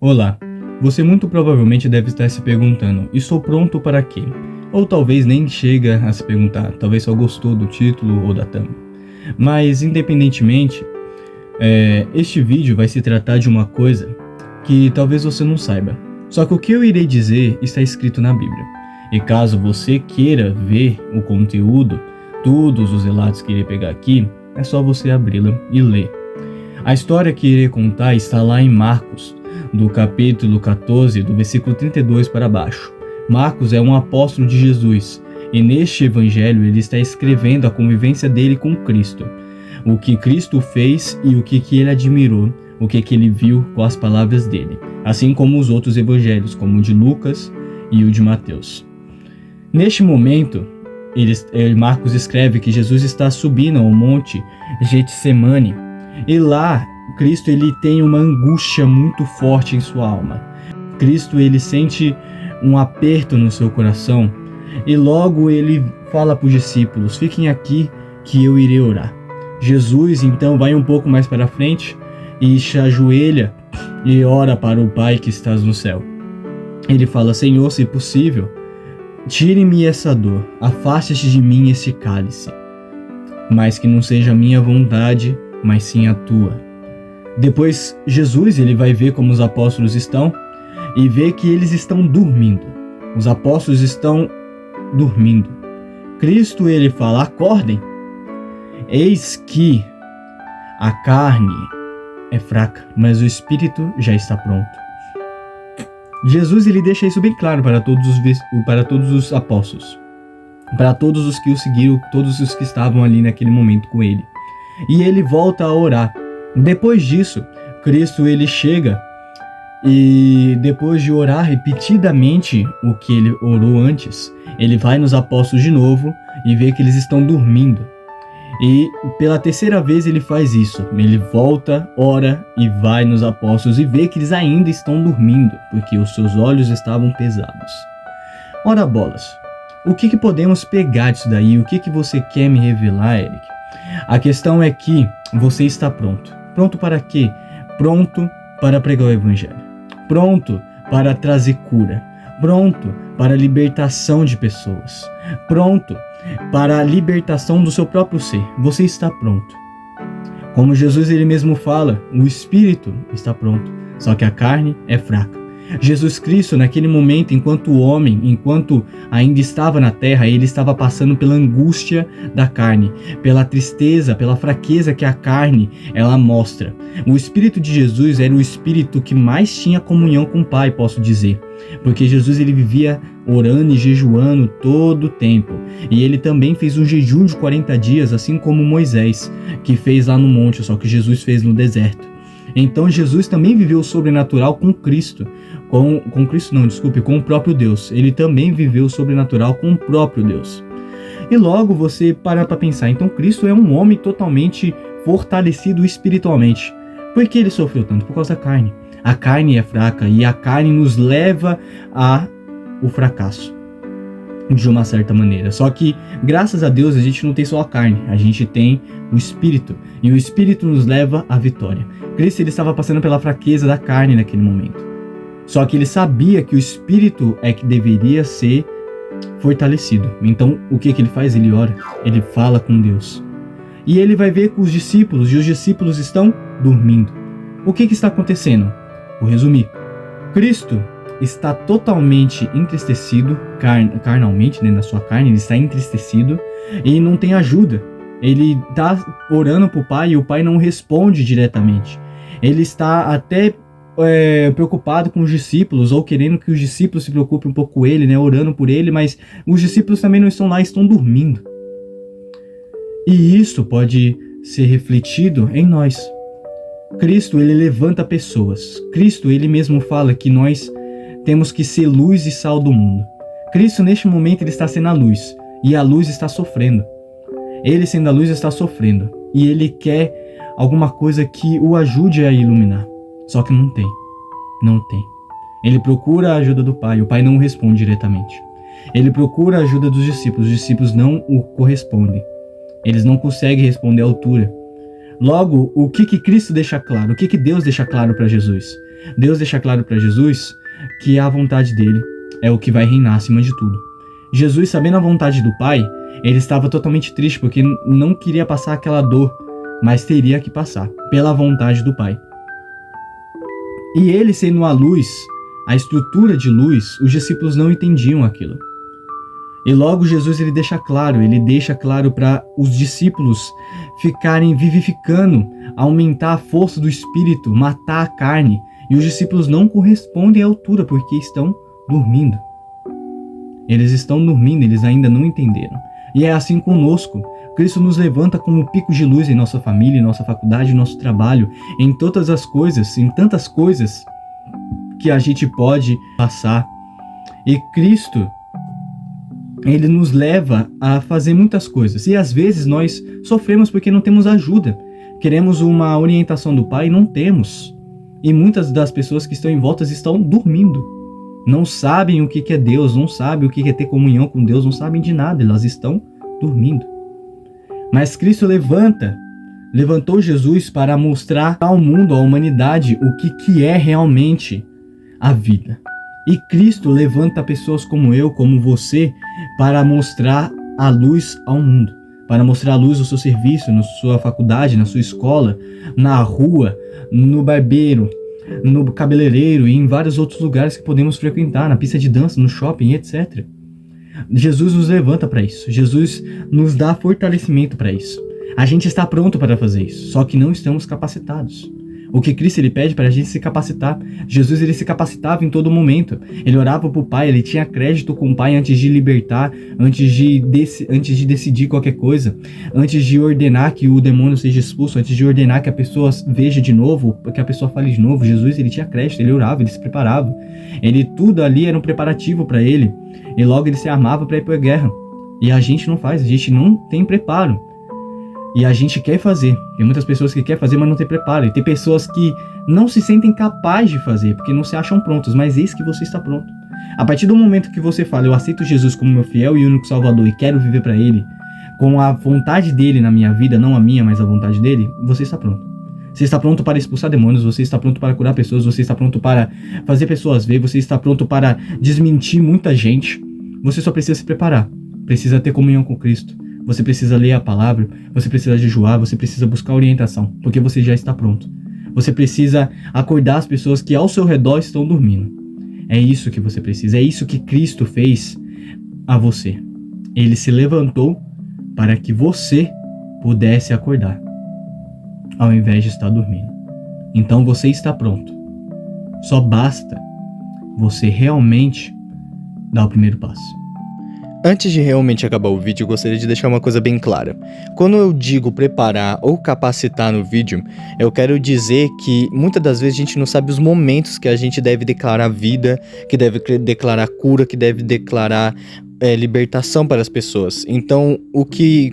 Olá, você muito provavelmente deve estar se perguntando, estou pronto para quê? Ou talvez nem chega a se perguntar, talvez só gostou do título ou da thumb. Mas independentemente, este vídeo vai se tratar de uma coisa que talvez você não saiba. Só que o que eu irei dizer está escrito na Bíblia. E caso você queira ver o conteúdo, todos os relatos que irei pegar aqui, é só você abri-la e ler. A história que irei contar está lá em Marcos, do capítulo 14, do versículo 32 para baixo. Marcos é um apóstolo de Jesus, e neste evangelho ele está escrevendo a convivência dele com Cristo. O que Cristo fez e o que ele admirou, o que ele viu com as palavras dele. Assim como os outros evangelhos, como o de Lucas e o de Mateus. Neste momento, Marcos escreve que Jesus está subindo ao monte Getsemane, e lá Cristo ele tem uma angústia muito forte em sua alma. Cristo ele sente um aperto no seu coração e logo ele fala para os discípulos: fiquem aqui que eu irei orar. Jesus então vai um pouco mais para frente e se ajoelha e ora para o Pai que está no céu. Ele fala: Senhor, se possível, tire-me essa dor, afaste-se de mim esse cálice, mas que não seja a minha vontade, mas sim a tua. Depois Jesus ele vai ver como os apóstolos estão e vê que eles estão dormindo. Os apóstolos estão dormindo. Cristo ele fala: acordem, eis que a carne é fraca, mas o espírito já está pronto. Jesus ele deixa isso bem claro para todos os apóstolos, para todos os que o seguiram, todos os que estavam ali naquele momento com ele. E ele volta a orar. Depois disso, Cristo ele chega e depois de orar repetidamente o que ele orou antes, ele vai nos apóstolos de novo e vê que eles estão dormindo. E pela terceira vez ele faz isso. Ele volta, ora e vai nos apóstolos e vê que eles ainda estão dormindo, porque os seus olhos estavam pesados. Ora bolas, o que podemos pegar disso daí? O que você quer me revelar, Eric? A questão é que você está pronto. Pronto para quê? Pronto para pregar o evangelho. Pronto para trazer cura. Pronto para a libertação de pessoas. Pronto para a libertação do seu próprio ser. Você está pronto. Como Jesus ele mesmo fala, o espírito está pronto, só que a carne é fraca. Jesus Cristo, naquele momento, enquanto homem, enquanto ainda estava na terra, ele estava passando pela angústia da carne, pela tristeza, pela fraqueza que a carne ela mostra. O Espírito de Jesus era o Espírito que mais tinha comunhão com o Pai, posso dizer, porque Jesus ele vivia orando e jejuando todo o tempo, e ele também fez um jejum de 40 dias, assim como Moisés, que fez lá no monte, só que Jesus fez no deserto. Então Jesus também viveu o sobrenatural com Cristo, com o próprio Deus. Ele também viveu o sobrenatural com o próprio Deus. E logo você para pensar, então Cristo é um homem totalmente fortalecido espiritualmente. Por que ele sofreu tanto? Por causa da carne. A carne é fraca e a carne nos leva ao fracasso, de uma certa maneira. Só que, graças a Deus, a gente não tem só a carne, a gente tem o Espírito. E o Espírito nos leva à vitória. Cristo ele estava passando pela fraqueza da carne naquele momento. Só que ele sabia que o Espírito é que deveria ser fortalecido. Então, o que ele faz? Ele ora, ele fala com Deus. E ele vai ver com os discípulos, e os discípulos estão dormindo. O que está acontecendo? Vou resumir. Cristo está totalmente entristecido, carnalmente, né, na sua carne, ele está entristecido e não tem ajuda. Ele está orando para o Pai e o Pai não responde diretamente. Ele está até preocupado com os discípulos, ou querendo que os discípulos se preocupem um pouco com ele, né, orando por ele, mas os discípulos também não estão lá, estão dormindo. E isso pode ser refletido em nós. Cristo, ele levanta pessoas. Cristo, ele mesmo fala que nós temos que ser luz e sal do mundo. Cristo, neste momento, ele está sendo a luz. E a luz está sofrendo. Ele, sendo a luz, está sofrendo. E ele quer alguma coisa que o ajude a iluminar. Só que não tem. Não tem. Ele procura a ajuda do Pai. O Pai não responde diretamente. Ele procura a ajuda dos discípulos. Os discípulos não o correspondem. Eles não conseguem responder à altura. Logo, o que Cristo deixa claro? O que Deus deixa claro para Jesus? Deus deixa claro para Jesus que a vontade dele é o que vai reinar acima de tudo. Jesus, sabendo a vontade do Pai, ele estava totalmente triste porque não queria passar aquela dor, mas teria que passar pela vontade do Pai. E ele sendo a luz, a estrutura de luz, os discípulos não entendiam aquilo. E logo Jesus ele deixa claro para os discípulos ficarem vivificando, aumentar a força do Espírito, matar a carne. E os discípulos não correspondem à altura porque estão dormindo. Eles estão dormindo, eles ainda não entenderam. E é assim conosco. Cristo nos levanta como picos de luz em nossa família, em nossa faculdade, em nosso trabalho, em todas as coisas, em tantas coisas que a gente pode passar. E Cristo, ele nos leva a fazer muitas coisas. E às vezes nós sofremos porque não temos ajuda. Queremos uma orientação do Pai e não temos. E muitas das pessoas que estão em volta estão dormindo. Não sabem o que é Deus, não sabem o que é ter comunhão com Deus, não sabem de nada, elas estão dormindo. Mas Cristo levantou Jesus para mostrar ao mundo, à humanidade, o que é realmente a vida. E Cristo levanta pessoas como eu, como você, para mostrar a luz ao mundo. Para mostrar a luz no seu serviço, na sua faculdade, na sua escola, na rua, no barbeiro, no cabeleireiro e em vários outros lugares que podemos frequentar, na pista de dança, no shopping, etc. Jesus nos levanta para isso. Jesus nos dá fortalecimento para isso. A gente está pronto para fazer isso, só que não estamos capacitados. O que Cristo ele pede para a gente se capacitar. Jesus ele se capacitava em todo momento. Ele orava para o Pai, ele tinha crédito com o Pai antes de libertar, antes de decidir qualquer coisa, antes de ordenar que o demônio seja expulso, antes de ordenar que a pessoa veja de novo, que a pessoa fale de novo. Jesus ele tinha crédito, ele orava, ele se preparava. Tudo ali era um preparativo para ele. E logo ele se armava para ir para a guerra. E a gente não faz, a gente não tem preparo. E a gente quer fazer. Tem muitas pessoas que querem fazer, mas não tem preparo. E tem pessoas que não se sentem capazes de fazer, porque não se acham prontos. Mas eis que você está pronto. A partir do momento que você fala, eu aceito Jesus como meu fiel e único Salvador e quero viver para Ele, com a vontade dele na minha vida, não a minha, mas a vontade dele, você está pronto. Você está pronto para expulsar demônios, você está pronto para curar pessoas, você está pronto para fazer pessoas ver, você está pronto para desmentir muita gente. Você só precisa se preparar. Precisa ter comunhão com Cristo. Você precisa ler a palavra, você precisa jejuar, você precisa buscar orientação, porque você já está pronto. Você precisa acordar as pessoas que ao seu redor estão dormindo. É isso que você precisa, é isso que Cristo fez a você. Ele se levantou para que você pudesse acordar, ao invés de estar dormindo. Então você está pronto. Só basta você realmente dar o primeiro passo. Antes de realmente acabar o vídeo, eu gostaria de deixar uma coisa bem clara. Quando eu digo preparar ou capacitar no vídeo, eu quero dizer que muitas das vezes a gente não sabe os momentos que a gente deve declarar vida, que deve declarar cura, que deve declarar libertação para as pessoas. Então,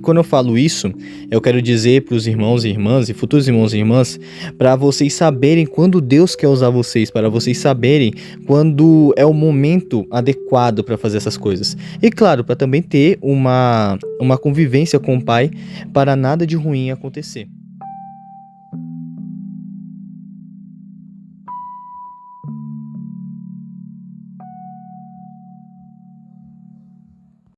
quando eu falo isso, eu quero dizer para os irmãos e irmãs e futuros irmãos e irmãs, para vocês saberem quando Deus quer usar vocês, para vocês saberem quando é o momento adequado para fazer essas coisas. E claro, para também ter uma convivência com o Pai, para nada de ruim acontecer.